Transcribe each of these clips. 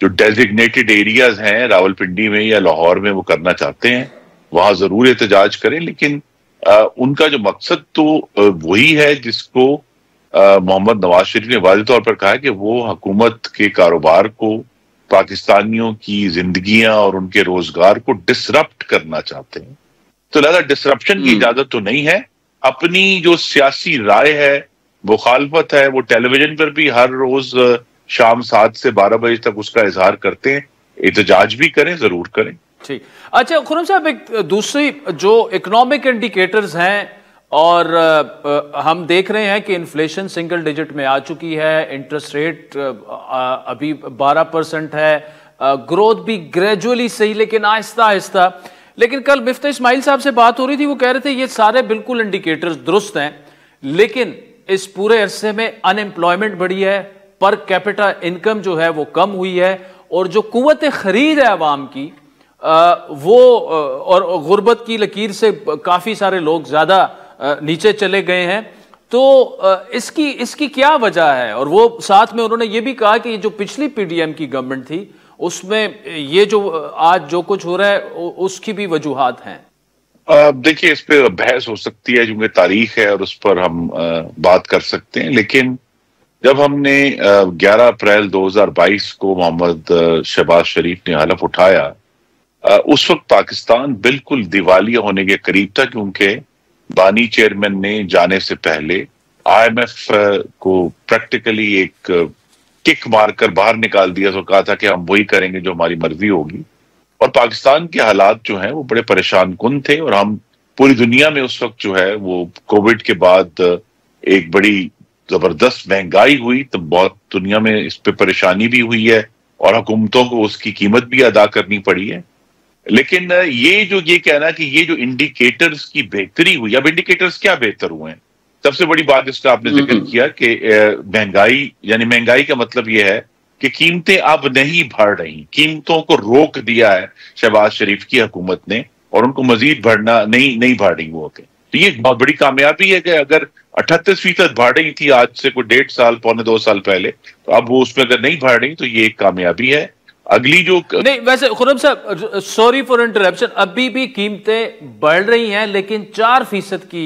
جو designated areas ہیں راولپنڈی میں یا لاہور میں وہ کرنا چاہتے ہیں وہاں ضرور احتجاج کریں، لیکن ان کا جو مقصد تو وہی ہے جس کو محمد نواز شریف نے واضح طور پر کہا کہ وہ حکومت کے کاروبار کو، پاکستانیوں کی زندگیاں اور ان کے روزگار کو ڈسرپٹ کرنا چاہتے ہیں۔ تو لہذا ڈسرپشن کی اجازت تو نہیں ہے۔ اپنی جو سیاسی رائے ہے، مخالفت ہے، وہ ٹیلی ویژن پر بھی ہر روز شام 7 سے 12 بجے تک اس کا اظہار کرتے ہیں، احتجاج بھی کریں، ضرور کریں۔ ٹھیک۔ اچھا خرم صاحب، ایک دوسری جو اکنامک انڈیکیٹرز ہیں اور ہم دیکھ رہے ہیں کہ انفلیشن سنگل ڈیجٹ میں آ چکی ہے، انٹرسٹ ریٹ ابھی 12% ہے، گروتھ بھی گریجولی صحیح لیکن آہستہ آہستہ، لیکن کل مفتاح اسماعیل صاحب سے بات ہو رہی تھی، وہ کہہ رہے تھے یہ سارے بالکل انڈیکیٹرز درست ہیں، لیکن اس پورے عرصے میں ان امپلائمنٹ بڑھی ہے، پر کیپٹا انکم جو ہے وہ کم ہوئی ہے، اور جو قوت خرید ہے عوام کی وہ اور غربت کی لکیر سے کافی سارے لوگ زیادہ نیچے چلے گئے ہیں۔ تو اس کی کیا وجہ ہے؟ اور وہ ساتھ میں انہوں نے یہ بھی کہا کہ جو پچھلی پی ڈی ایم کی گورنمنٹ تھی اس میں یہ جو آج جو کچھ ہو رہا ہے اس کی بھی وجوہات ہیں۔ دیکھیے اس پہ بحث ہو سکتی ہے، چونکہ تاریخ ہے اور اس پر ہم بات کر سکتے ہیں، لیکن جب ہم نے 11 اپریل 2022 کو محمد شہباز شریف نے حلف اٹھایا، اس وقت پاکستان بالکل دیوالیہ ہونے کے قریب تھا، کیونکہ بانی چیئرمین نے جانے سے پہلے آئی ایم ایف کو پریکٹیکلی ایک کک مار کر باہر نکال دیا، تو کہا تھا کہ ہم وہی کریں گے جو ہماری مرضی ہوگی، اور پاکستان کے حالات جو ہیں وہ بڑے پریشان کن تھے، اور ہم پوری دنیا میں اس وقت جو ہے وہ کووڈ کے بعد ایک بڑی زبردست مہنگائی ہوئی، تو بہت دنیا میں اس پہ پریشانی بھی ہوئی ہے اور حکومتوں کو اس کی قیمت بھی ادا کرنی پڑی ہے۔ لیکن یہ کہنا کہ یہ جو انڈیکیٹرز کی بہتری ہوئی، اب انڈیکیٹرز کیا بہتر ہوئے ہیں؟ سب سے بڑی بات جس کا آپ نے ذکر کیا کہ مہنگائی، یعنی مہنگائی کا مطلب یہ ہے کہ قیمتیں اب نہیں بڑھ رہی، قیمتوں کو روک دیا ہے شہباز شریف کی حکومت نے، اور ان کو مزید بڑھنا نہیں بڑھ رہی وہ۔ تو یہ بہت بڑی کامیابی ہے کہ اگر 38% بڑھ رہی تھی آج سے کوئی 1.5 سال پونے 2 سال پہلے، تو اب وہ اس میں اگر نہیں بڑھ رہی تو یہ ایک کامیابی ہے۔ اگلی جو نہیں، ویسے خرم صاحب سوری فار انٹرپشن، ابھی بھی قیمتیں بڑھ رہی ہیں لیکن 4% کی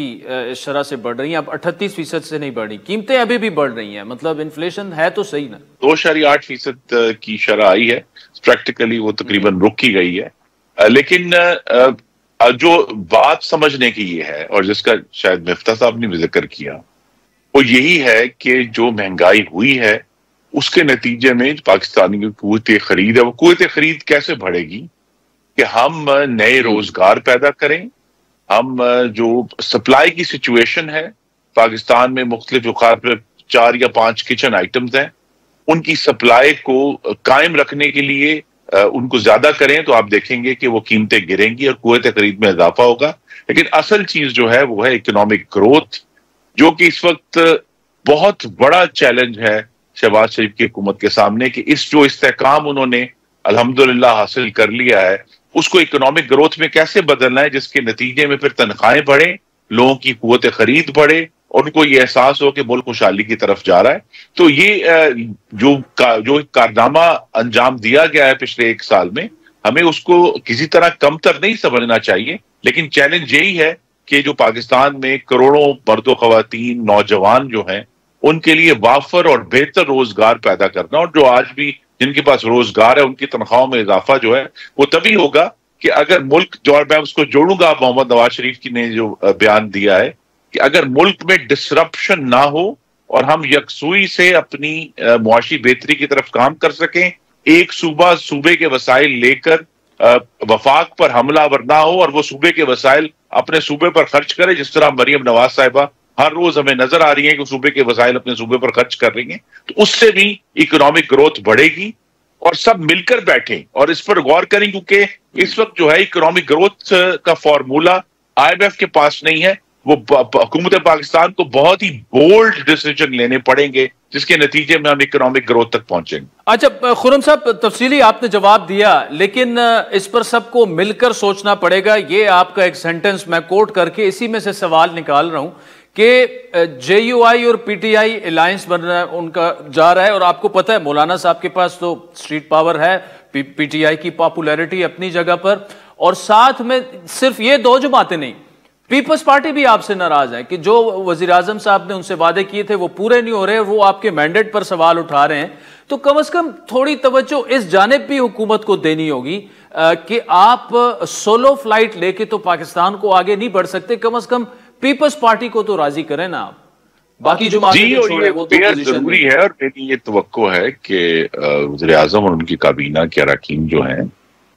شرح سے بڑھ رہی ہیں، اب 38% سے نہیں بڑھ رہی، قیمتیں ابھی بھی بڑھ رہی ہیں، مطلب انفلیشن ہے تو صحیح نا؟ 2.8% کی شرح آئی ہے، پریکٹیکلی وہ تقریباً رک ہی گئی ہے، لیکن جو بات سمجھنے کی یہ ہے، اور جس کا شاید مفتاح صاحب نے بھی ذکر کیا، وہ یہی ہے کہ جو مہنگائی ہوئی ہے اس کے نتیجے میں پاکستانی کی قوت خرید ہے، وہ قوت خرید کیسے بڑھے گی کہ ہم نئے روزگار پیدا کریں، ہم جو سپلائی کی سچویشن ہے پاکستان میں، مختلف جو 4 یا 5 کچن آئٹمز ہیں، ان کی سپلائی کو قائم رکھنے کے لیے ان کو زیادہ کریں، تو آپ دیکھیں گے کہ وہ قیمتیں گریں گی اور قوت خرید میں اضافہ ہوگا۔ لیکن اصل چیز جو ہے وہ ہے اکنامک گروتھ، جو کہ اس وقت بہت بڑا چیلنج ہے شہباز شریف کی حکومت کے سامنے، کہ جو استحکام انہوں نے الحمدللہ حاصل کر لیا ہے اس کو اکنامک گروتھ میں کیسے بدلنا ہے، جس کے نتیجے میں پھر تنخواہیں بڑھیں، لوگوں کی قوت خرید بڑھے، اور ان کو یہ احساس ہو کہ ملک خوشحالی کی طرف جا رہا ہے۔ تو یہ جو کارنامہ انجام دیا گیا ہے پچھلے 1 سال میں، ہمیں اس کو کسی طرح کمتر نہیں سمجھنا چاہیے، لیکن چیلنج یہی ہے کہ جو پاکستان میں کروڑوں مرد و خواتین، نوجوان جو ہیں، ان کے لیے وافر اور بہتر روزگار پیدا کرنا، اور جو آج بھی جن کے پاس روزگار ہے ان کی تنخواہوں میں اضافہ جو ہے وہ تبھی ہوگا کہ اگر ملک جو، اور میں اس کو جوڑوں گا محمد نواز شریف کی نے جو بیان دیا ہے، کہ اگر ملک میں ڈسرپشن نہ ہو اور ہم یکسوئی سے اپنی معاشی بہتری کی طرف کام کر سکیں، ایک صوبے کے وسائل لے کر وفاق پر حملہ آور نہ ہو اور وہ صوبے کے وسائل اپنے صوبے پر خرچ کرے، جس طرح مریم نواز صاحبہ ہر روز ہمیں نظر آ رہی ہے کہ صوبے کے وسائل اپنے صوبے پر خرچ کر رہی ہیں، تو اس سے بھی اکنامک گروتھ بڑھے گی، اور سب مل کر بیٹھیں اور اس پر غور کریں، کیونکہ اس وقت جو ہے اکنامک گروتھ کا فارمولا آئی ایم ایف کے پاس نہیں ہے، وہ حکومت پاکستان کو بہت ہی بولڈ ڈیسیجن لینے پڑیں گے جس کے نتیجے میں ہم اکنامک گروتھ تک پہنچیں گے۔ اچھا خرم صاحب، تفصیلی آپ نے جواب دیا، لیکن اس پر سب کو مل کر سوچنا پڑے گا۔ یہ آپ کا ایک سینٹنس میں کوٹ کر کے اسی میں سے سوال نکال رہا ہوں کہ جے یو آئی اور پی ٹی آئی الائنس بننا ان کا جا رہا ہے، اور آپ کو پتہ ہے مولانا صاحب کے پاس تو اسٹریٹ پاور ہے، پی ٹی آئی کی پاپولیرٹی اپنی جگہ پر، اور ساتھ میں صرف یہ دو جماعتیں نہیں، پیپلز پارٹی بھی آپ سے ناراض ہے کہ جو وزیر اعظم صاحب نے ان سے وعدے کیے تھے وہ پورے نہیں ہو رہے، وہ آپ کے مینڈیٹ پر سوال اٹھا رہے ہیں. تو کم از کم تھوڑی توجہ اس جانب بھی حکومت کو دینی ہوگی کہ آپ سولو فلائٹ لے کے تو پاکستان کو آگے نہیں بڑھ سکتے، کم از کم پیپلز پارٹی کو تو راضی کریں نا آپ. باقی جماعتیں تو چھوڑیں، وہ تو ضروری ہے، اور میری یہ توقع ہے کہ وزیر اعظم اور ان کی کابینہ کے اراکین جو ہیں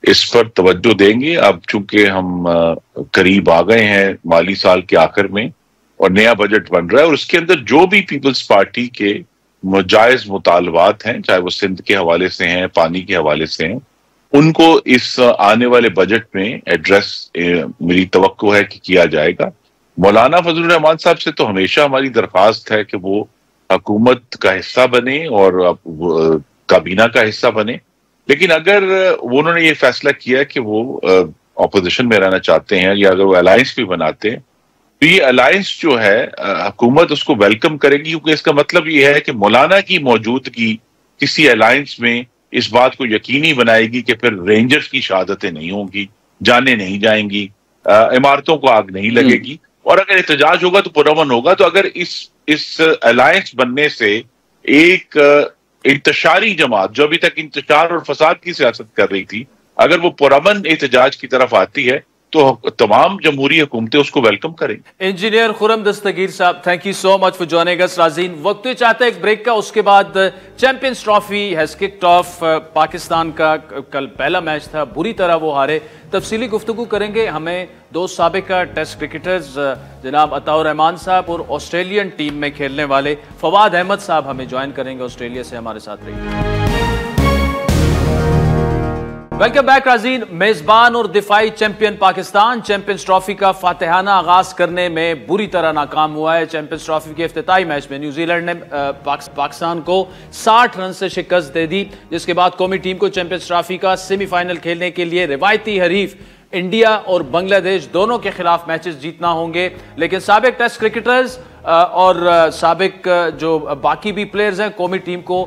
اس پر توجہ دیں گے. اب چونکہ ہم قریب آ گئے ہیں مالی سال کے آخر میں اور نیا بجٹ بن رہا ہے، اور اس کے اندر جو بھی پیپلز پارٹی کے جائز مطالبات ہیں، چاہے وہ سندھ کے حوالے سے ہیں، پانی کے حوالے سے ہیں، ان کو اس آنے والے بجٹ میں ایڈریس میری توقع ہے کہ کیا جائے گا. مولانا فضل الرحمان صاحب سے تو ہمیشہ ہماری درخواست ہے کہ وہ حکومت کا حصہ بنے اور کابینہ کا حصہ بنے، لیکن اگر انہوں نے یہ فیصلہ کیا کہ وہ اپوزیشن میں رہنا چاہتے ہیں یا اگر وہ الائنس بھی بناتے ہیں تو یہ الائنس جو ہے حکومت اس کو ویلکم کرے گی، کیونکہ اس کا مطلب یہ ہے کہ مولانا کی موجودگی کسی الائنس میں اس بات کو یقینی بنائے گی کہ پھر رینجرز کی شہادتیں نہیں ہوں گی، جانیں نہیں جائیں گی، عمارتوں کو آگ نہیں لگے گی، اور اگر احتجاج ہوگا تو پرامن ہوگا. تو اگر اس الائنس بننے سے ایک انتشاری جماعت جو ابھی تک انتشار اور فساد کی سیاست کر رہی تھی، اگر وہ پرامن احتجاج کی طرف آتی ہے تو تمام جمہوری حکومتیں اس کو ویلکم کریں. انجینئر خرم دستگیر صاحب، thank you so much for joining us. ناظرین، وقت چاہتا ہے ایک بریک کا، اس کے بعد champions trophy has cooked of. Pakistan کا کل پہلا میچ تھا، بری طرح وہ ہارے. تفصیلی گفتگو کریں گے. ہمیں دو سابقہ ٹیسٹ کرکٹرز جناب عطاء الرحمان صاحب اور آسٹریلین ٹیم میں کھیلنے والے فواد احمد صاحب ہمیں جوائن کریں گے آسٹریلیا سے. ہمارے ساتھ رہیے. ویلکم بیک ناظرین. میزبان اور دفاعی چیمپئن پاکستان چیمپئنز ٹرافی کا فاتحانہ آغاز کرنے میں بری طرح ناکام ہوا ہے. چیمپئنز ٹرافی کے افتتاحی میچ میں نیوزی لینڈ نے پاکستان کو 60 رن سے شکست دے دی، جس کے بعد قومی ٹیم کو چیمپئنز ٹرافی کا سیمی فائنل کھیلنے کے لیے روایتی حریف انڈیا اور بنگلہ دیش دونوں کے خلاف میچز جیتنا ہوں گے. لیکن سابق ٹیسٹ کرکٹرز اور سابق جو باقی بھی پلیئرز ہیں قومی ٹیم کو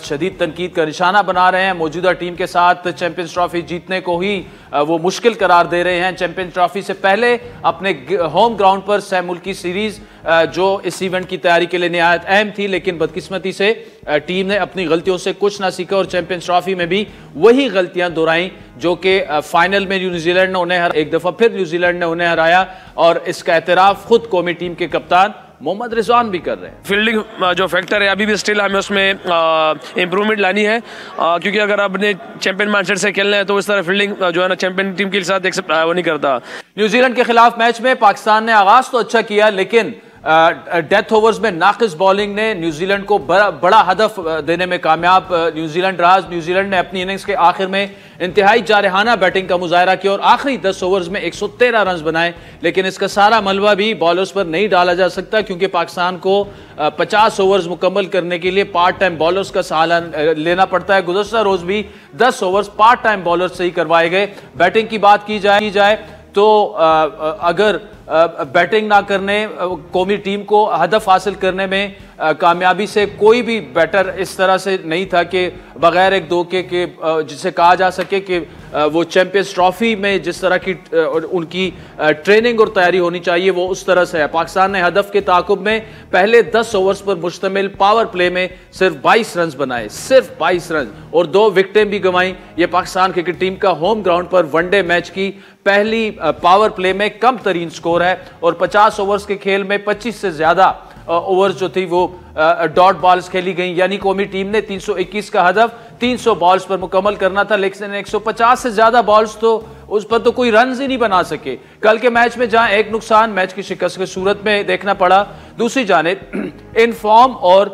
شدید تنقید کا نشانہ بنا رہے ہیں. موجودہ ٹیم کے ساتھ چیمپئنز ٹرافی جیتنے کو ہی وہ مشکل قرار دے رہے ہیں. چیمپئنز ٹرافی سے پہلے اپنے ہوم گراؤنڈ پر سہ ملکی سیریز جو اس ایونٹ کی تیاری کے لیے نہایت اہم تھی، لیکن بدقسمتی سے ٹیم نے اپنی غلطیوں سے کچھ نہ سیکھا اور چیمپئنز ٹرافی میں بھی وہی غلطیاں دہرائیں جو کہ فائنل میں نیوزی لینڈ نے انہیں ایک دفعہ پھر نیوزی لینڈ نے انہیں ہرایا، اور اس کا اعتراف خود قومی ٹیم کے کپتان محمد رضوان بھی کر رہے ہیں. فیلڈنگ جو فیکٹر ہے ابھی بھی سٹل ہمیں اس میں امپرومنٹ لانی ہے، کیونکہ اگر آپ نے چیمپئن مائنڈ سیٹ سے کھیلنا ہے تو اس طرح فیلڈنگ جو ہے نا چیمپئن ٹیم کے ساتھ وہ نہیں کرتا. نیوزی لینڈ کے خلاف میچ میں پاکستان نے آغاز تو اچھا کیا، لیکن ڈیتھ اوورز میں ناقص بولنگ نے نیوزی لینڈ کو بڑا ہدف دینے میں کامیاب نیوزی لینڈ رہا. نیوزی لینڈ نے اپنی اننگز کے آخر میں انتہائی جارحانہ بیٹنگ کا مظاہرہ کیا اور آخری 10 اوورز میں 113 رنز بنائے، لیکن اس کا سارا ملبہ بھی بالرز پر نہیں ڈالا جا سکتا، کیونکہ پاکستان کو 50 اوورز مکمل کرنے کے لیے پارٹ ٹائم بالرز کا سہارا لینا پڑتا ہے. گزشتہ روز بھی 10 اوورز پارٹ ٹائم بالرز سے ہی کروائے گئے. بیٹنگ کی بات کی جائے تو اگر بیٹنگ نہ کرنے قومی ٹیم کو ہدف حاصل کرنے میں کامیابی سے کوئی بھی بیٹر اس طرح سے نہیں تھا کہ بغیر ایک دھوکے کے جسے کہا جا سکے کہ وہ چیمپئنز ٹرافی میں جس طرح کی ان کی ٹریننگ اور تیاری ہونی چاہیے وہ اس طرح سے ہے. پاکستان نے ہدف کے تعاقب میں پہلے 10 اوورز پر مشتمل پاور پلے میں صرف 22 رنز بنائے، صرف 22 رنز، اور 2 وکٹیں بھی گنوائیں. یہ پاکستان کرکٹ ٹیم کا ہوم گراؤنڈ پر ون ڈے میچ کی پہلی پاور پلے میں کم ترین سکور ہے، اور 50 اوورز کے کھیل میں 25 سے زیادہ اوورز جو تھی وہ ڈاٹ بالز کھیلی گئیں. یعنی قومی ٹیم نے 321 کا ہدف 300 بالز پر مکمل کرنا تھا، لیکن 150 سے زیادہ بالز تو اس پر تو کوئی رنز ہی نہیں بنا سکے. کل کے میچ میں جہاں ایک نقصان میچ کی شکست کی صورت میں دیکھنا پڑا، دوسری جانب ان فارم اور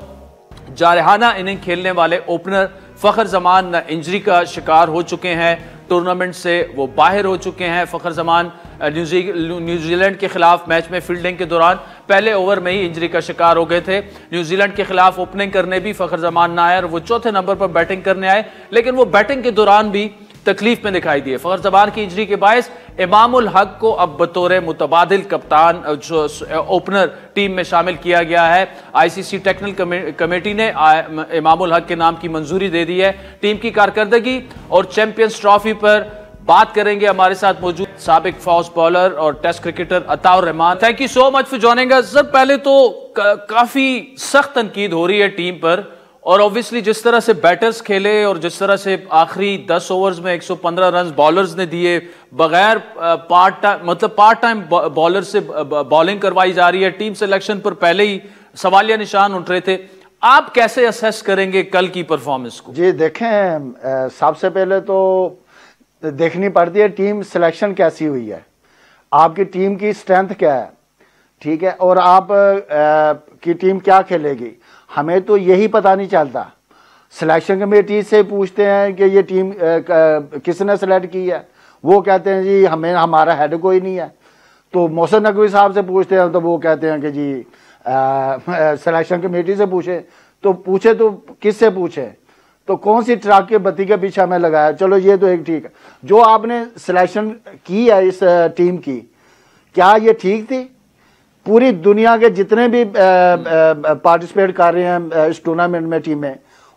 جارحانہ اننگ کھیلنے والے اوپنر فخر زمان انجری کا شکار ہو چکے ہیں، ٹورنامنٹ سے وہ باہر ہو چکے ہیں. فخر زمان نیوزی لینڈ کے خلاف میچ میں فیلڈنگ کے دوران پہلے اوور میں ہی انجری کا شکار ہو گئے تھے. نیوزی لینڈ کے خلاف اوپننگ کرنے بھی فخر زمان نہ آئے اور وہ چوتھے نمبر پر بیٹنگ کرنے آئے، لیکن وہ بیٹنگ کے دوران بھی تکلیف میں دکھائی دیے. فخر زمان کی انجری کے باعث امام الحق کو اب بطور متبادل کپتان اوپنر ٹیم میں شامل کیا گیا ہے. آئی سی سی ٹیکنیکل کمیٹی نے امام الحق کے نام کی منظوری دے دی ہے. ٹیم کی کارکردگی اور چیمپئنز ٹرافی پر بات کریں گے. ہمارے ساتھ موجود سابق فاسٹ بالر اور test cricketer Ata ur-Rehman. Thank you so much for joining us. Sir پہلے تو کافی سخت تنقید ہو رہی ہے ٹیم پر, اور اوبویسلی جس طرح سے بیٹرز کھیلے اور جس طرح سے آخری 10 اوورز میں 115 رنز بالرز نے دیے, بغیر پارٹ ٹائم بالر سے بالنگ کروائی جا رہی ہے. ٹیم سلیکشن پر پہلے ہی سوالیہ نشان اٹھ رہے تھے. آپ کیسے اسیس کریں گے کل کی پرفارمنس کو؟ جی دیکھیں, سب سے پہلے تو دیکھنی پڑتی ہے ٹیم سلیکشن کیسی ہوئی ہے, آپ کی ٹیم کی اسٹرینتھ کیا ہے, ٹھیک ہے, اور آپ کی ٹیم کیا کھیلے گی. ہمیں تو یہی پتہ نہیں چلتا. سلیکشن کمیٹی سے پوچھتے ہیں کہ یہ ٹیم کس نے سلیکٹ کی ہے, وہ کہتے ہیں جی ہمارا ہیڈ کوئی نہیں ہے. تو محسن نقوی صاحب سے پوچھتے ہیں تو وہ کہتے ہیں کہ جی سلیکشن کمیٹی سے پوچھے تو کس سے پوچھے, تو کون سی ٹرک کے بتی کے پیچھے ہمیں لگایا. چلو یہ تو ایک ٹھیک ہے. جو آپ نے سلیکشن کی ہے اس ٹیم کی, کیا یہ ٹھیک تھی؟ پوری دنیا کے جتنے بھی پارٹیسپیٹ کر رہے ہیں اس ٹورنامنٹ میں ٹیمیں,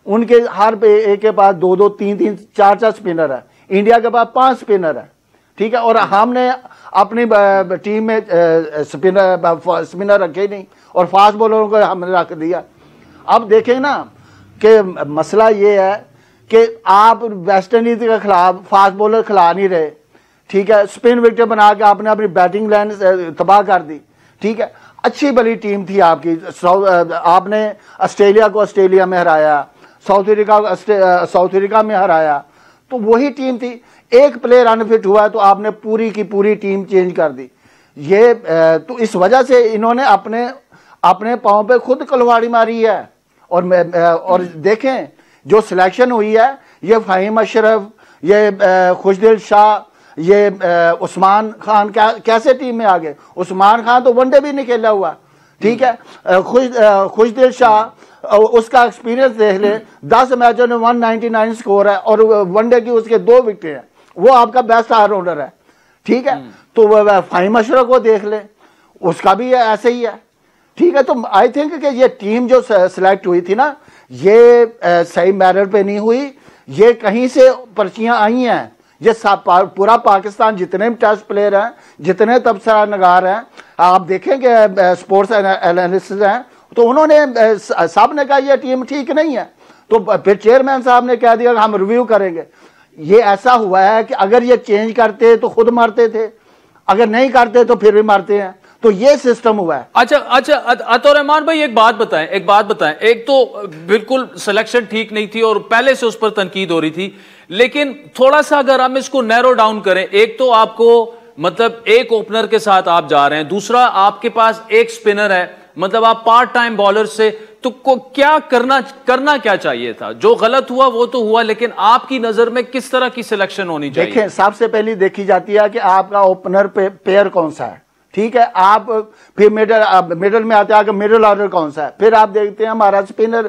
ان کے ہر ایک کے پاس 2-2 3-3 4-4 اسپنر ہے. انڈیا کے پاس 5 اسپنر ہے, ٹھیک ہے, اور ہم نے اپنی ٹیم میں اسپنر رکھے ہی نہیں, اور فاسٹ بالروں کو ہم نے رکھ دیا. اب دیکھیں نا کہ مسئلہ یہ ہے کہ آپ ویسٹ انڈیز کے خلاف فاسٹ بالر کھلا نہیں رہے, ٹھیک ہے, اسپن وکٹیں بنا کے آپ نے اپنی بیٹنگ لائن تباہ کر دی, ٹھیک ہے. اچھی بڑی ٹیم تھی آپ کی. آپ نے آسٹریلیا کو آسٹریلیا میں ہرایا, ساؤتھ افریقہ میں ہرایا, تو وہی ٹیم تھی. ایک پلیئر انفٹ ہوا ہے تو آپ نے پوری کی پوری ٹیم چینج کر دی. یہ تو اس وجہ سے انہوں نے اپنے پاؤں پہ خود کلہاڑی ماری ہے. اور دیکھیں جو سلیکشن ہوئی ہے, یہ فہیم اشرف, یہ خوشدل شاہ, یہ عثمان خان کیسے ٹیم میں آگے. عثمان خان تو ون ڈے بھی نہیں کھیلا ہوا, ٹھیک ہے. خوشدل شاہ, اس کا ایکسپیرینس دیکھ لیں, 10 میچوں میں 199 سکور ہے, اور ون ڈے کی اس کے 2 وکٹیں ہیں. وہ آپ کا بیسٹ آل راؤنڈر ہے, ٹھیک ہے. تو فہیم اشرف کو دیکھ لیں, اس کا بھی ایسے ہی ہے, ٹھیک ہے. تو آئی تھنک کہ یہ ٹیم جو سلیکٹ ہوئی تھی نا, یہ صحیح میرٹ پہ نہیں ہوئی. یہ کہیں سے پرچیاں آئی ہیں. یہ پورا پاکستان جتنے بھی ٹیسٹ پلیئر ہیں, جتنے تبصرہ نگار ہیں, آپ دیکھیں کہ سپورٹس اینالسٹ ہیں, تو انہوں نے سب نے کہا یہ ٹیم ٹھیک نہیں ہے. تو پھر چیئرمین صاحب نے کہہ دیا کہ ہم ریویو کریں گے. یہ ایسا ہوا ہے کہ اگر یہ چینج کرتے تو خود مرتے تھے, اگر نہیں کرتے تو پھر بھی مرتے ہیں. تو یہ سسٹم ہوا ہے. اچھا عطاء الرحمان بھائی ایک بات بتائیں. ایک تو بالکل سلیکشن ٹھیک نہیں تھی اور پہلے سے اس پر تنقید ہو رہی تھی, لیکن تھوڑا سا اگر ہم اس کو نیرو ڈاؤن کریں, ایک تو آپ کو مطلب ایک اوپنر کے ساتھ آپ جا رہے ہیں, دوسرا آپ کے پاس ایک سپنر ہے, مطلب آپ پارٹ ٹائم بالر سے, تو کیا کرنا کیا چاہیے تھا؟ جو غلط ہوا وہ تو ہوا, لیکن آپ کی نظر میں کس طرح کی سلیکشن ہونی چاہیے؟ دیکھیں, سب سے پہلی دیکھی جاتی ہے کہ آپ کا اوپنر پیئر کون سا ہے, ٹھیک ہے. آپ پھر میڈل میں آتے ہیں کہ میڈل آرڈر کون سا ہے, پھر آپ دیکھتے ہیں ہمارا اسپنر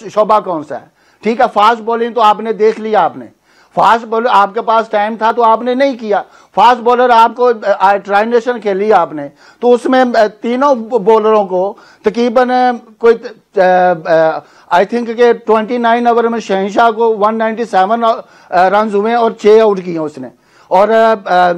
شعبہ کون سا ہے, ٹھیک ہے. فاسٹ بولنگ تو آپ نے دیکھ لیا, آپ نے فاسٹ بولر آپ کے پاس ٹائم تھا تو آپ نے نہیں کیا. فاسٹ بولر آپ کو ٹرائی نیشن کھیلی آپ نے, تو اس میں تینوں بولروں کو تقریباً کوئی آئی تھنک کہ 29 اوور میں شہنشاہ کو 197 رنز ہوئے اور 6 آؤٹ کیے اس نے, اور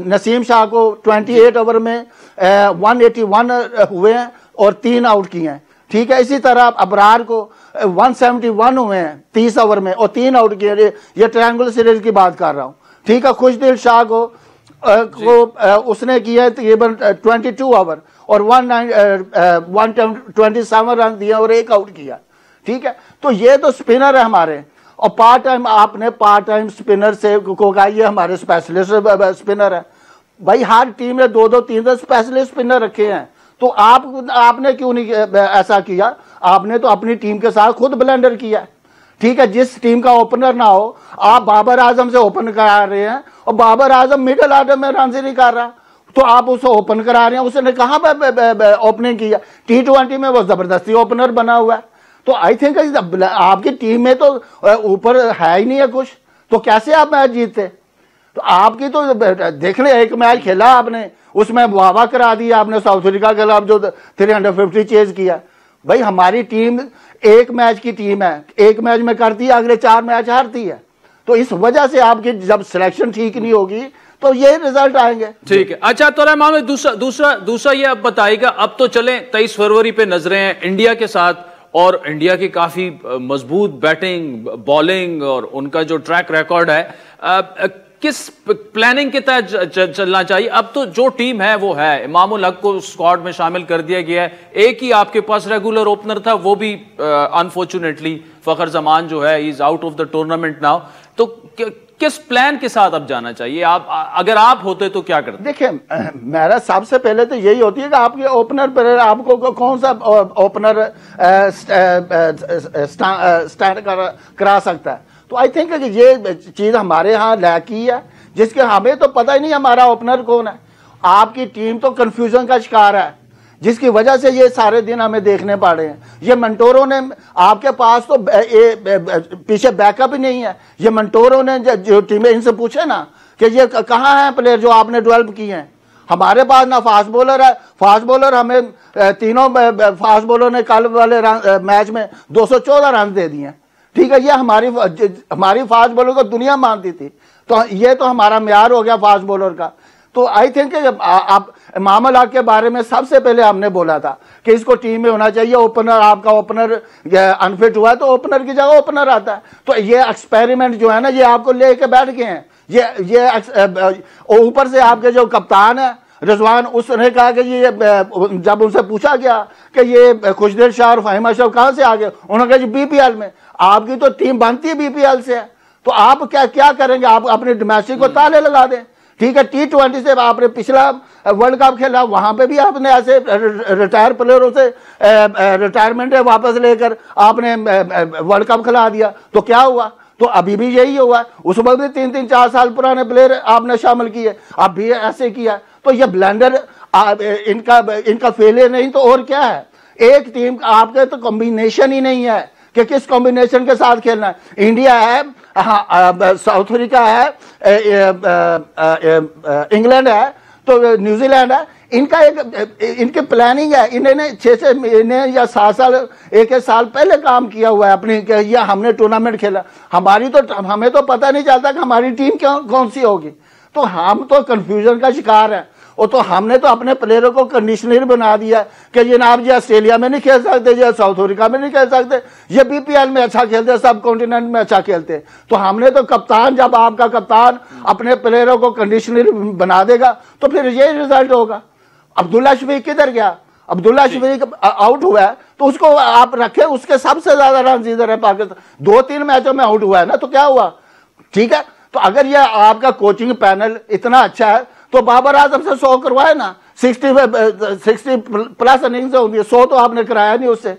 نسیم شاہ کو 28 اوور میں 181 ہوئے ہیں اور 3 آؤٹ کیے ہیں, ٹھیک ہے. اسی طرح ابرار کو 171 ہوئے ہیں 30 اوور میں اور 3 آؤٹ کیے. یہ ٹرائنگل سیریز کی بات کر رہا ہوں, ٹھیک ہے. خوشدل شاہ کو اس نے کیا تقریباً 22 اوور اور 127 رن دیا اور 1 آؤٹ کیا, ٹھیک ہے. تو یہ تو سپنر ہے ہمارے, اور پارٹ ٹائم آپ نے پارٹ ٹائم سپنر سے کو کہا یہ ہمارے اسپیشلسٹ سپنر ہے. بھائی ہر ٹیم نے 2-2 3-3 اسپیشلسٹ سپنر رکھے ہیں, تو آپ نے کیوں نہیں ایسا کیا؟ آپ نے تو اپنی ٹیم کے ساتھ خود بلنڈر کیا, ٹھیک ہے. جس ٹیم کا اوپنر نہ ہو, آپ بابر اعظم سے اوپن کرا رہے ہیں, اور بابر اعظم مڈل آرڈر میں رنز نہیں کر رہا, تو آپ اسے اوپن کرا رہے ہیں. اس نے کہاں اوپننگ کیا؟ T20 میں وہ زبردستی اوپنر بنا ہوا ہے. تو آئی تھنک آپ کی ٹیم میں تو اوپر ہے ہی نہیں ہے کچھ, تو کیسے آپ میچ جیتتے؟ تو آپ کی تو دیکھ لیں ایک میچ کھیلا آپ نے اس میں واہ کرا دیا آپ نے ساؤتھ افریقہ کے خلاف جو 350 چیز کیا. بھائی ہماری ٹیم ایک میچ کی ٹیم ہے, ایک میچ میں کرتی ہے اگلے 4 میچ ہارتی ہے. تو اس وجہ سے آپ کی جب سلیکشن ٹھیک نہیں ہوگی تو یہ رزلٹ آئیں گے. ٹھیک ہے. اچھا طارق محمد دوسرا یہ اب بتائے گا, اب تو چلیں 23 فروری پہ نظریں ہیں انڈیا کے ساتھ, اور انڈیا کی کافی مضبوط بیٹنگ بالنگ اور ان کا جو ٹریک ریکارڈ ہے, کس پلاننگ کے تحت چلنا چاہیے؟ اب تو جو ٹیم ہے وہ ہے, امام الحق کو اسکواڈ میں شامل کر دیا گیا ہے, ایک ہی آپ کے پاس ریگولر اوپنر تھا, وہ بھی انفارچونیٹلی فخر زمان جو ہے is out of the tournament now. تو کس پلان کے ساتھ اب جانا چاہیے؟ آپ اگر آپ ہوتے تو کیا کرتے؟ دیکھیں میرا سب سے پہلے تو یہی ہوتی ہے کہ آپ کے اوپنر پر آپ کو کون سا اوپنر سٹینڈ کرا سکتا ہے. تو آئی تھنک کہ یہ چیز ہمارے ہاں لیک کی ہے, جس کے ہمیں تو پتہ ہی نہیں ہمارا اوپنر کون ہے. آپ کی ٹیم تو کنفیوژن کا شکار ہے, جس کی وجہ سے یہ سارے دن ہمیں دیکھنے پڑے ہیں. یہ منٹورو نے آپ کے پاس تو پیچھے بیک اپ ہی نہیں ہے. یہ منٹورو نے جو ٹیمیں ان سے پوچھے نا کہ یہ کہاں ہیں پلیئر جو آپ نے ڈیولپ کیے ہیں. ہمارے پاس نہ فاسٹ بولر ہے, فاسٹ بولر ہمیں تینوں فاسٹ بولر نے کل والے میچ میں 214 رنز دے دیے ہیں. ٹھیک ہے, یہ ہماری فاسٹ بولر کو دنیا مانتی تھی, تو یہ تو ہمارا معیار ہو گیا فاسٹ بولر کا. تو آئی تھنک کہ آپ امام الحق کے بارے میں سب سے پہلے ہم نے بولا تھا کہ اس کو ٹیم میں ہونا چاہیے. اوپنر آپ کا اوپنر انفٹ ہوا ہے تو اوپنر کی جگہ اوپنر آتا ہے. تو یہ ایکسپیریمنٹ جو ہے نا یہ آپ کو لے کے بیٹھ گئے ہیں. یہ اوپر سے آپ کے جو کپتان ہے رضوان, اس نے کہا کہ یہ جب ان سے پوچھا گیا کہ یہ خوشدل شاہ اور فہیم اشرف کہاں سے آگے, انہوں نے کہا جی بی پی ایل میں. آپ کی تو ٹیم بنتی ہے بی پی ایل سے, تو آپ کیا کریں گے؟ آپ اپنے ڈومیسٹک کو تالے لگا دیں. ٹھیک ہے, T20 سے آپ نے پچھلا ورلڈ کپ کھیلا, وہاں پہ بھی آپ نے ایسے ریٹائر پلیئروں سے ریٹائرمنٹ واپس لے کر آپ نے ورلڈ کپ کھلا دیا. تو کیا ہوا؟ تو ابھی بھی یہی ہوا ہے. اس وقت بھی 3-4 سال پرانے پلیئر آپ نے شامل کیے, اب بھی ایسے کیا. تو یہ بلینڈر ان کا فیلئر نہیں تو اور کیا ہے. ایک ٹیم آپ کے تو کمبینیشن ہی نہیں ہے کہ کس کمبینیشن کے ساتھ کھیلنا ہے. انڈیا ہے, ساؤتھ افریقہ ہے, انگلینڈ ہے, تو نیوزی لینڈ ہے. ان کی پلاننگ ہے, انہوں نے 6 مہینے یا 7 سال 1 سال پہلے کام کیا ہوا ہے اپنی, کہ یہ ہم نے ٹورنامنٹ کھیلا. ہمیں تو پتہ نہیں چلتا کہ ہماری ٹیم کون سی ہوگی. تو ہم تو کنفیوژن کا شکار ہیں. اور تو ہم نے تو اپنے پلیئروں کو کنڈیشنر بنا دیا کہ جناب یہ آسٹریلیا میں نہیں کھیل سکتے, یہ ساؤتھ افریقہ میں نہیں کھیل سکتے, یہ بی پی ایل میں اچھا کھیلتے, سب کانٹیننٹ میں اچھا کھیلتے. تو ہم نے تو کپتان, جب آپ کا کپتان اپنے پلیئروں کو کنڈیشنر بنا دے گا تو پھر یہ رزلٹ ہوگا. عبداللہ شفیق کدھر گیا؟ عبداللہ شفیق آؤٹ ہوا ہے تو اس کو آپ رکھیں, اس کے سب سے زیادہ رنز ادھر ہے پاکستان, 2-3 میچوں میں آؤٹ ہوا ہے نا, تو کیا ہوا؟ ٹھیک ہے, تو اگر یہ آپ کا کوچنگ پینل اتنا اچھا ہے تو بابر اعظم سے 100 کروائے نا, 60 پلس اننگز ہوتی ہے, 100 تو آپ نے کرایا نہیں اس سے.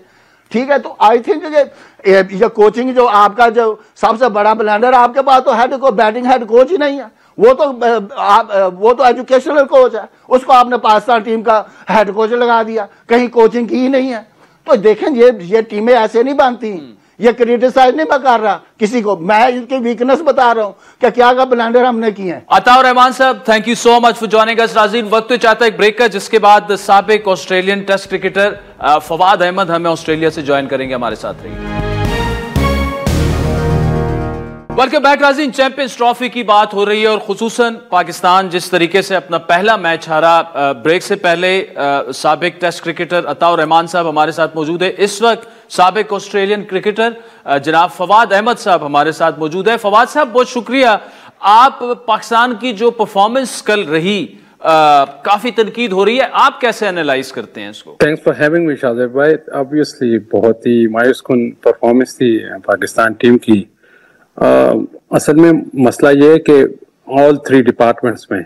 ٹھیک ہے, تو آئی تھنک کہ یہ کوچنگ جو آپ کا جو سب سے بڑا بلینڈر, آپ کے پاس تو بیٹنگ ہیڈ کوچ ہی نہیں ہے, وہ تو ایجوکیشنل کوچ ہے, اس کو آپ نے پاکستان ٹیم کا ہیڈ کوچ لگا دیا, کہیں کوچنگ کی ہی نہیں ہے. تو دیکھیں یہ ٹیمیں ایسے نہیں بنتی. یہ کریٹیسائز نہیں میں کر رہا کسی کو, میں ان کی ویکنس بتا رہا ہوں کہ کیا بلینڈر ہم نے کیے ہیں. عطا الرحمان صاحب, thank you so much for joining us. ناظرین وقت تو چاہتا ہے ایک بریک کا, جس کے بعد سابق Australian test cricketer Fawad Ahmed ہمیں آسٹریلیا سے جوائن کریں گے. ہمارے ساتھ رہیے. ویلکم بیک ناظرین. چیمپئنز ٹرافی کی بات ہو رہی ہے, اور خصوصاً پاکستان جس طریقے سے اپنا پہلا میچ ہارا. بریک سے پہلے سابق ٹیسٹ کرکٹر عطا الرحمان صاحب ہمارے ساتھ موجود ہے. اس وقت سابق آسٹریلین کرکٹر جناب فواد احمد صاحب ہمارے ساتھ موجود ہے. فواد صاحب بہت شکریہ. آپ پاکستان کی جو پرفارمنس کل رہی, کافی تنقید ہو رہی ہے, آپ کیسے انالائز کرتے ہیں اس کو؟ Thanks for having me Shazeb بھائی. آبویسلی بہت ہی مایوس کن پرفارمنس تھی پاکستان ٹیم کی. اصل میں مسئلہ یہ ہے کہ آل 3 ڈپارٹمنٹس میں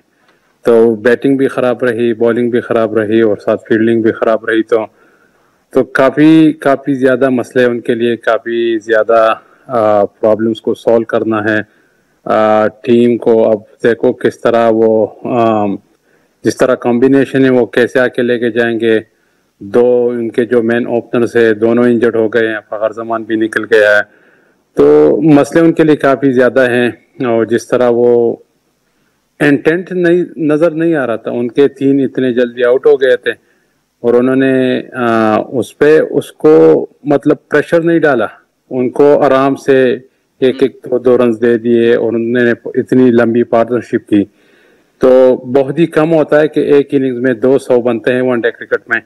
تو بیٹنگ بھی خراب رہی, بالنگ بھی خراب رہی, اور ساتھ فیلڈنگ بھی خراب رہی. تو کافی زیادہ مسئلے ان کے لیے, کافی زیادہ پرابلمس کو سولو کرنا ہے ٹیم کو. اب دیکھو کس طرح وہ جس طرح کمبینیشن ہے وہ کیسے آ کے لے کے جائیں گے. 2 ان کے جو مین اوپنرز ہے دونوں انجرڈ ہو گئے ہیں, فخر زمان بھی نکل گیا ہے. تو مسئلے ان کے لیے کافی زیادہ ہیں, اور جس طرح وہ انٹینٹ نہیں نظر نہیں آ رہا تھا. ان کے 3 اتنے جلدی آؤٹ ہو گئے تھے اور انہوں نے اس پہ اس کو مطلب پریشر نہیں ڈالا. ان کو آرام سے 1-2 رنز دے دیے اور انہوں نے اتنی لمبی پارٹنرشپ کی. تو بہت ہی کم ہوتا ہے کہ ایک اننگز میں 200 بنتے ہیں ون ڈے کرکٹ میں.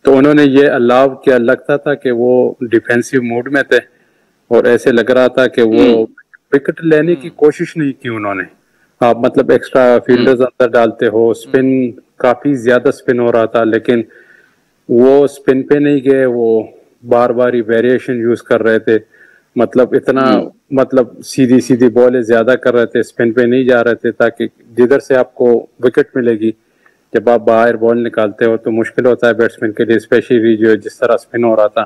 تو انہوں نے یہ الاؤ کیا, لگتا تھا کہ وہ ڈیفینسو موڈ میں تھے اور ایسے لگ رہا تھا کہ وہ وکٹ لینے کی کوشش نہیں کی انہوں نے. آپ مطلب ایکسٹرا فیلڈرز اندر ڈالتے ہو, اسپن کافی زیادہ اسپن ہو رہا تھا لیکن وہ اسپن پہ نہیں گئے, وہ بار بار ہی ویریشن یوز کر رہے تھے. مطلب اتنا مطلب سیدھی بالیں زیادہ کر رہے تھے, اسپن پہ نہیں جا رہے تھے تاکہ جدھر سے آپ کو وکٹ ملے گی. جب آپ باہر بال نکالتے ہو تو مشکل ہوتا ہے بیٹسمین کے لیے, اسپیشلی جو جس طرح اسپن ہو رہا تھا.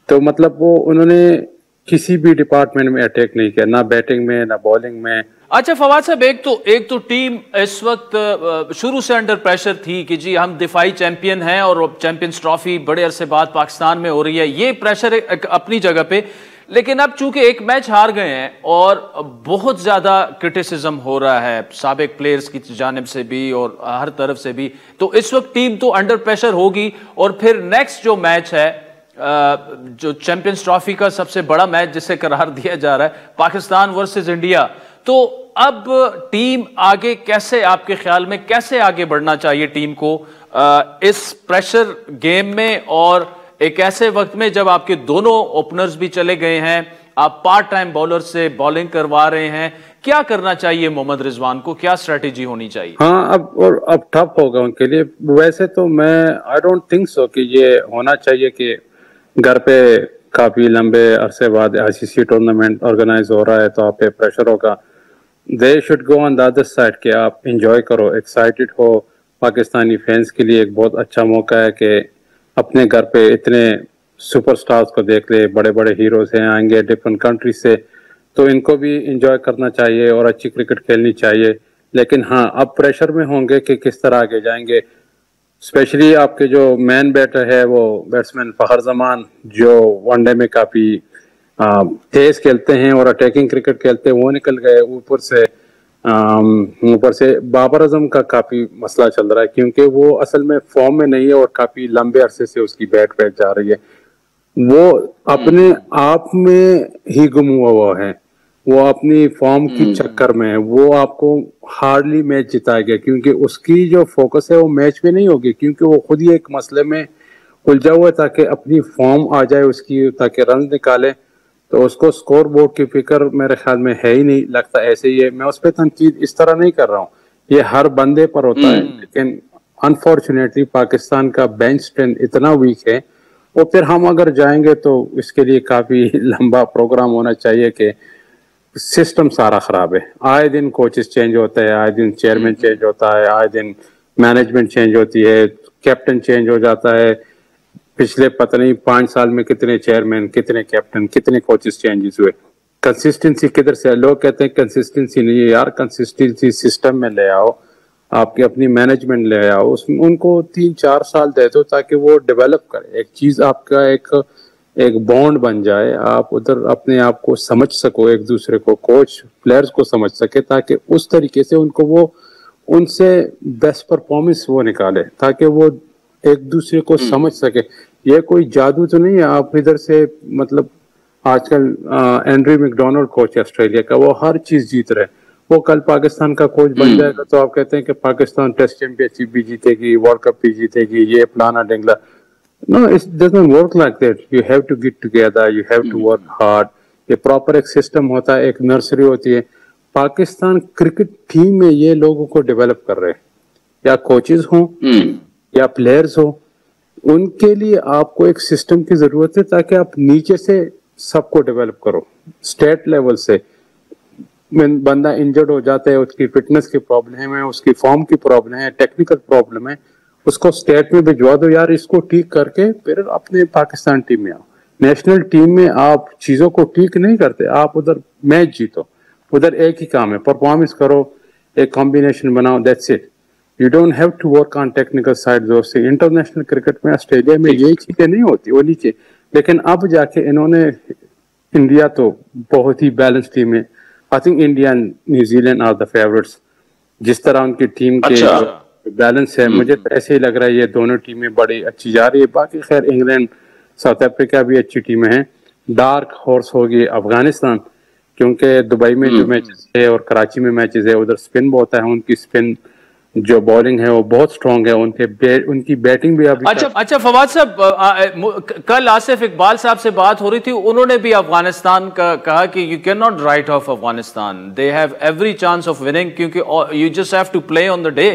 تو مطلب وہ انہوں نے کسی بھی ڈپارٹمنٹ میں اٹیک نہیں کیا, نہ بیٹنگ میں نہ بالنگ میں. اچھا فواد صاحب, ایک تو ٹیم اس وقت شروع سے انڈر پریشر تھی کہ جی ہم دفاعی چیمپئن ہیں اور چیمپئنز ٹرافی بڑے عرصے بعد پاکستان میں ہو رہی ہے, یہ پریشر اپنی جگہ پہ. لیکن اب چونکہ ایک میچ ہار گئے ہیں اور بہت زیادہ کرٹیسزم ہو رہا ہے سابق پلیئرز کی جانب سے بھی اور ہر طرف سے بھی, تو اس وقت ٹیم تو انڈر پریشر ہوگی. اور پھر نیکسٹ جو میچ ہے جو چیمپئنز ٹرافی کا سب سے بڑا میچ جسے قرار دیا جا رہا ہے, پاکستان ورسز انڈیا. تو اب ٹیم آگے کیسے, آپ کے خیال میں کیسے آگے بڑھنا چاہیے ٹیم کو اس پریشر گیم میں, اور ایک ایسے وقت میں جب آپ کے دونوں اوپنرز بھی چلے گئے ہیں, آپ پارٹ ٹائم بالر سے بالنگ کروا رہے ہیں, کیا کرنا چاہیے محمد رضوان کو, کیا اسٹریٹجی ہونی چاہیے؟ ہاں اب ٹف ہوگا ان کے لیے. ویسے تو میں آئی ڈونٹ تھنک سو کہ یہ ہونا چاہیے کہ گھر پہ کافی لمبے عرصے بعد ICC ٹورنامنٹ آرگنائز ہو رہا ہے تو آپ پہ پریشر ہوگا. They should go on the other side کہ آپ انجوائے کرو, ایکسائٹیڈ ہو. پاکستانی فینس کے لیے ایک بہت اچھا موقع ہے کہ اپنے گھر پہ اتنے سپر سٹارز کو دیکھ لے, بڑے بڑے ہیروز ہیں آئیں گے ڈفرینٹ کنٹری سے, تو ان کو بھی انجوائے کرنا چاہیے اور اچھی کرکٹ کھیلنی چاہیے. لیکن ہاں اب پریشر میں ہوں گے کہ کس طرح آگے جائیں گے. اسپیشلی آپ کے جو مین بیٹر ہے وہ بیٹسمین فخر زمان, جو ون ڈے میں کافی تیز کھیلتے ہیں اور اٹیکنگ کرکٹ کھیلتے ہیں, وہ نکل گئے. اوپر سے بابر اعظم کا کافی مسئلہ چل رہا ہے کیونکہ وہ اصل میں فارم میں نہیں ہے اور کافی لمبے عرصے سے اس کی بیٹ جا رہی ہے. وہ اپنے آپ میں ہی گم ہوا ہے, وہ اپنی فارم کی چکر میں ہے. وہ آپ کو ہارڈلی میچ جتائے گا کیونکہ اس کی جو فوکس ہے وہ میچ پہ نہیں ہوگی, کیونکہ وہ خود ہی ایک مسئلے میں الجھا ہوا ہے تاکہ اپنی فارم آ جائے اس کی, تاکہ رنز نکالے. تو اس کو سکور بورڈ کی فکر میرے خیال میں ہے ہی نہیں, لگتا ایسے ہی ہے. میں اس پہ تنقید اس طرح نہیں کر رہا ہوں, یہ ہر بندے پر ہوتا ہے. لیکن انفارچونیٹلی پاکستان کا بینچ اسٹرینتھ اتنا ویک ہے, اور پھر ہم اگر جائیں گے تو اس کے لیے کافی لمبا پروگرام ہونا چاہیے کہ سسٹم سارا خراب ہے. آئے دن کوچز چینج ہوتے ہیں, آئے دن چیئرمین چینج ہوتا ہے, آئے دن مینجمنٹ چینج ہوتی ہے, کیپٹن چینج ہو جاتا ہے. پچھلے پتہ نہیں 5 سال میں کتنے چیئرمین, کتنے کیپٹن, کتنے کوچز چینجز ہوئے. کنسسٹنسی کدھر سے؟ لوگ کہتے ہیں کنسسٹنسی نہیں ہے. یار کنسسٹنسی سسٹم میں لے آؤ, آپ کی اپنی مینجمنٹ لے آؤ, اس میں ان کو 3-4 سال دے دو تاکہ وہ ڈیولپ کرے. ایک چیز آپ کا ایک بانڈ بن جائے, آپ ادھر اپنے آپ کو سمجھ سکو, ایک دوسرے کو, کوچ پلیئرز کو سمجھ سکے, تاکہ اس طریقے سے ان کو وہ ان سے بیسٹ پرفارمنس وہ نکالے, تاکہ وہ ایک دوسرے کو سمجھ سکے. یہ کوئی جادو تو نہیں ہے. آپ ادھر سے مطلب آج کل اینڈریو میکڈونلڈ کوچ ہے آسٹریلیا کا, وہ ہر چیز جیت رہے. وہ کل پاکستان کا کوچ بن جائے گا تو آپ کہتے ہیں کہ پاکستان ٹیسٹ چیمپئن شپ بھی جیتے گی, ورلڈ کپ بھی جیتے گی, یہ پلانا ڈنگلا. No, it doesn't work like that. You have to get together, you have to work hard. یہ پراپر ایک سسٹم ہوتا ہے, ایک نرسری ہوتی ہے. پاکستان کرکٹ ٹیم میں یہ لوگوں کو ڈیولپ کر رہے ہیں, یا کوچز ہوں یا پلیئرز ہوں, ان کے لیے آپ کو ایک سسٹم کی ضرورت ہے تاکہ آپ نیچے سے سب کو ڈیولپ کرو. اسٹیٹ لیول سے بندہ انجرڈ ہو جاتا ہے, اس کی فٹنس کی پرابلم ہے, اس کی فارم کی پرابلم ہے, ٹیکنیکل پرابلم ہے, اس کو اسٹیٹ میں بھجوا دو. یار اس کو ٹھیک کر کے پھر اپنے پاکستان ٹیم میں آؤ. نیشنل ٹیم میں آپ چیزوں کو ٹھیک نہیں کرتے, آپ ادھر میچ جیتو. ادھر ایک ہی کام ہے, پرفارمنس کرو, ایک کمبینیشن بناؤ, that's it. You don't have to work on technical side. سے انٹرنیشنل کرکٹ میں آسٹریلیا میں یہ چیزیں نہیں ہوتی, وہ نیچے. لیکن اب جا کے انہوں نے, انڈیا تو بہت ہی بیلنس ٹیم ہے. I think India and New Zealand are the favourites. جس طرح ان کی ٹیم کے بیلنس ہے، مجھے تو ایسے ہی لگ رہا ہے یہ دونوں ٹیمیں بڑی اچھی جا رہی ہے. باقی خیر انگلینڈ ساؤتھ افریقہ بھی اچھی ٹیمیں ہیں. ڈارک ہارس ہوگی افغانستان، کیونکہ دبئی میں جو میچز ہے اور کراچی میں میچز ہے ادھر سپن بہت ہے. ان کی سپن جو بالنگ ہے وہ بہت سٹرونگ ہے، ان کی بیٹنگ بھی ابھی. اچھا فواد صاحب، کل آصف اقبال صاحب سے بات ہو رہی تھی، انہوں نے بھی افغانستان کا کہا کہ you can not write off Afghanistan, they have every chance of winning, کیونکہ you just have to play on the day.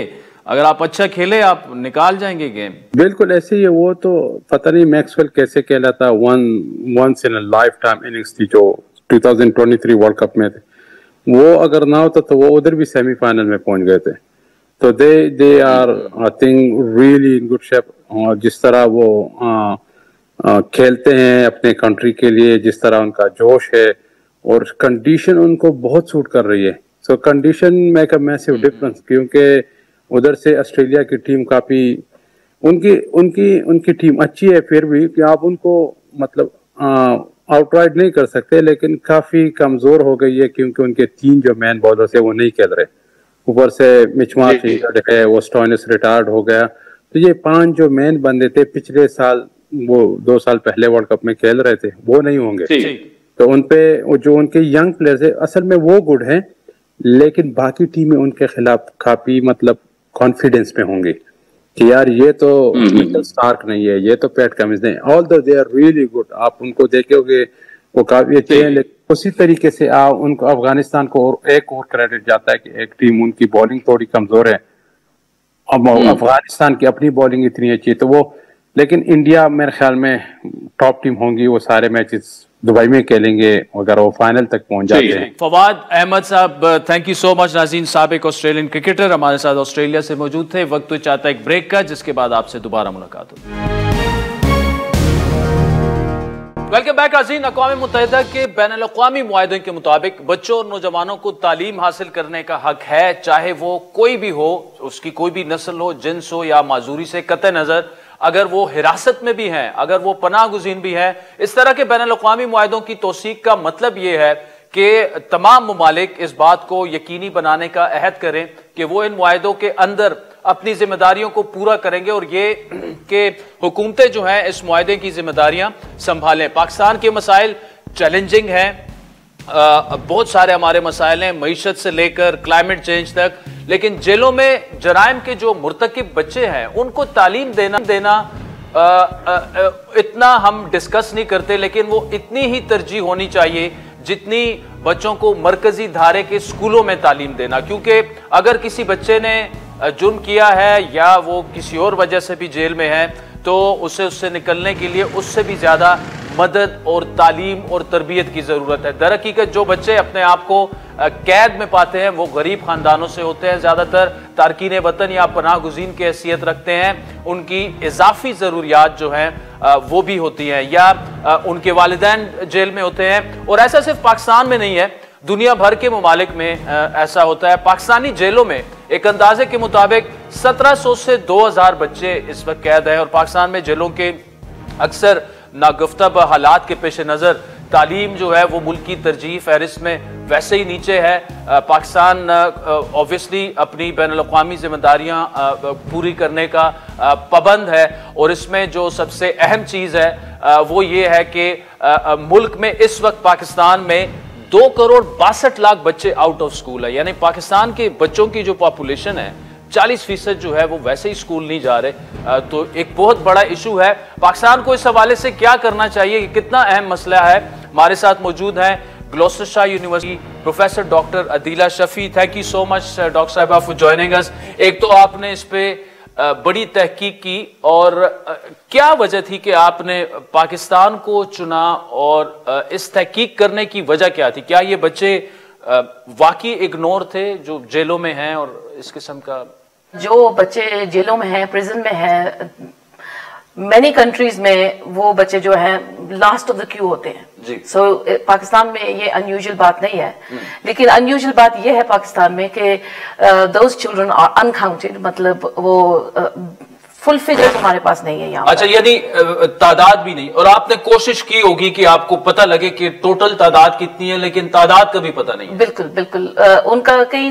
اگر آپ اچھا کھیلے آپ نکال جائیں گے گیم. بالکل ایسے ہی ہے. وہ تو پتہ نہیں میکسویل کیسے کہلاتا، once in a lifetime innings تھی جو 2023 ورلڈ کپ میں تھے. وہ اگر نہ ہوتا تو وہ ادھر بھی سیمی فائنل میں پہنچ گئے تھے. تو they are I think really in good shape. جس طرح وہ کھیلتے ہیں اپنے کنٹری کے لیے، جس طرح ان کا جوش ہے، اور کنڈیشن ان کو بہت سوٹ کر رہی ہے. So condition make a massive difference, کیونکہ ادھر سے آسٹریلیا کی ٹیم کافی ان کی ٹیم اچھی ہے، پھر بھی کہ آپ ان کو مطلب آؤٹ رائڈ نہیں کر سکتے، لیکن کافی کمزور ہو گئی ہے کیونکہ ان کے 3 جو مین بالرز ہیں وہ نہیں کھیل رہے. اوپر سے مچ مارش ہے، وہ اسٹوئنس ریٹائرڈ ہو گیا. تو یہ 5 جو مین بندے تھے پچھلے سال، وہ 2 سال پہلے ورلڈ کپ میں کھیل رہے تھے، وہ نہیں ہوں گے. تو ان پہ جو ان کے ینگ پلیئرز ہیں اصل میں وہ گڈ ہیں، لیکن باقی ٹیمیں ان کے خلاف کافی مطلب کانفیڈنس میں ہوں گی کہ یار یہ تو مچل سٹارک نہیں ہے، یہ تو پیٹ کمنز نہیں. آل دے آر ریئلی گڈ. آپ ان کو دیکھو گے وہ کافی اچھے ہیں، لیکن اسی طریقے سے ان کو افغانستان کو ایک اور کریڈٹ جاتا ہے کہ ایک ٹیم ان کی بالنگ تھوڑی کمزور ہے. اب افغانستان کی اپنی بالنگ اتنی اچھی ہے تو وہ، لیکن انڈیا میرے خیال میں ٹاپ ٹیم ہوں گی. وہ سارے میچز دبئی میں کھیلیں گے اگر وہ فائنل تک پہنچ جاتے ہیں. فواد احمد صاحب تھینک یو سو مچ. ناظرین، سابق آسٹریلین کرکٹر ہمارے ساتھ آسٹریلیا سے موجود تھے. وقت تو چاہتا ہے ایک بریک کا، جس کے بعد آپ سے دوبارہ ملاقات ہوگی. ویلکم بیک ناظرین. اقوام متحدہ کے بین الاقوامی معاہدوں کے مطابق بچوں اور نوجوانوں کو تعلیم حاصل کرنے کا حق ہے، چاہے وہ کوئی بھی ہو، اس کی کوئی بھی نسل ہو، جنس ہو یا معذوری سے قطع نظر، اگر وہ حراست میں بھی ہیں، اگر وہ پناہ گزین بھی ہیں. اس طرح کے بین الاقوامی معاہدوں کی توثیق کا مطلب یہ ہے کہ تمام ممالک اس بات کو یقینی بنانے کا عہد کریں کہ وہ ان معاہدوں کے اندر اپنی ذمہ داریوں کو پورا کریں گے، اور یہ کہ حکومتیں جو ہیں اس معاہدے کی ذمہ داریاں سنبھالیں. پاکستان کے مسائل چیلنجنگ ہیں، بہت سارے ہمارے مسائل ہیں، معیشت سے لے کر کلائمیٹ چینج تک، لیکن جیلوں میں جرائم کے جو مرتکب بچے ہیں ان کو تعلیم دینا اتنا ہم ڈسکس نہیں کرتے، لیکن وہ اتنی ہی ترجیح ہونی چاہیے جتنی بچوں کو مرکزی دھارے کے سکولوں میں تعلیم دینا. کیونکہ اگر کسی بچے نے جرم کیا ہے یا وہ کسی اور وجہ سے بھی جیل میں ہے تو اس سے نکلنے کے لیے اس سے بھی زیادہ مدد اور تعلیم اور تربیت کی ضرورت ہے. در حقیقت جو بچے اپنے آپ کو قید میں پاتے ہیں وہ غریب خاندانوں سے ہوتے ہیں، زیادہ تر تارکین وطن یا پناہ گزین کی حیثیت رکھتے ہیں. ان کی اضافی ضروریات جو ہیں وہ بھی ہوتی ہیں، یا ان کے والدین جیل میں ہوتے ہیں. اور ایسا صرف پاکستان میں نہیں ہے، دنیا بھر کے ممالک میں ایسا ہوتا ہے. پاکستانی جیلوں میں ایک اندازے کے مطابق 1700 سے 2000 بچے اس وقت قید ہیں، اور پاکستان میں جیلوں کے اکثر ناگفتہ حالات کے پیش نظر تعلیم جو ہے وہ ملک کی ترجیح فہرست میں ویسے ہی نیچے ہے. پاکستان اوبویسلی اپنی بین الاقوامی ذمہ داریاں پوری کرنے کا پابند ہے، اور اس میں جو سب سے اہم چیز ہے وہ یہ ہے کہ ملک میں اس وقت پاکستان میں 2,62,00,000 بچے آؤٹ آف سکول ہے. یعنی پاکستان کے بچوں کی جو پاپولیشن ہے 40% جو ہے وہ ویسے ہی سکول نہیں جا رہے. تو ایک بہت بڑا ایشو ہے. پاکستان کو اس حوالے سے کیا کرنا چاہیے، یہ کتنا اہم مسئلہ ہے. ہمارے ساتھ موجود ہیں Gloucestershire university professor doctor Adeela Shafi. Thank you so much doctor صاحبہ فار جوائننگ اس. ایک تو آپ نے اس پہ بڑی تحقیق کی، اور کیا وجہ تھی کہ آپ نے پاکستان کو چنا، اور اس تحقیق کرنے کی وجہ کیا تھی؟ کیا یہ بچے واقعی اگنور تھے جو جیلوں میں ہیں، اور اس قسم کا جو بچے جیلوں میں ہیں، پریزن میں ہیں، مینی کنٹریز میں وہ بچے جو ہیں لاسٹ آف دا کیو ہوتے ہیں. سو پاکستان میں یہ انیوژل بات نہیں ہے، لیکن انیوژل بات یہ ہے پاکستان میں کہ دوز چلڈرن آر انکاؤنٹڈ، مطلب وہ فل فگر ہمارے پاس نہیں ہے یہاں. اچھا، یعنی تعداد بھی نہیں. اور آپ نے کوشش کی ہوگی کہ آپ کو پتہ لگے کہ ٹوٹل تعداد کتنی ہے، لیکن تعداد کا بھی پتہ نہیں. بالکل بالکل. ان کا کئی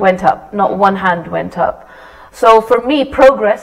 went up, not one hand went up. So for me progress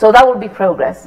so that would be progress.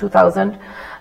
2000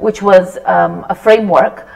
which was a framework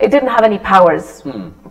it didn't have any powers.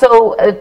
So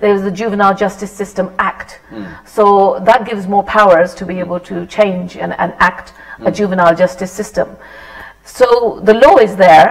there was the Juvenile Justice System Act. So that gives more powers to be able to change and act a juvenile justice system. So the law is there.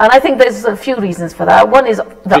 And I think there's a few reasons for that. One is the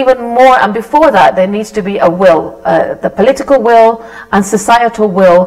even more and before that there needs to be a will, the political will and societal will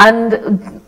And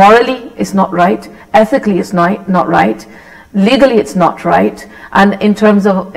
morally it's not right, ethically it's not right, legally it's not right, and in terms of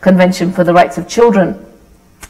Convention for the Rights of Children,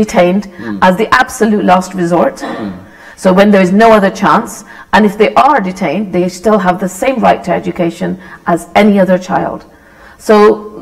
detained as the absolute last resort. So when there is no other chance, and if they are detained, they still have the same right to education as any other child. So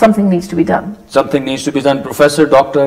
something needs to be done. Something needs to be done. Professor Dr.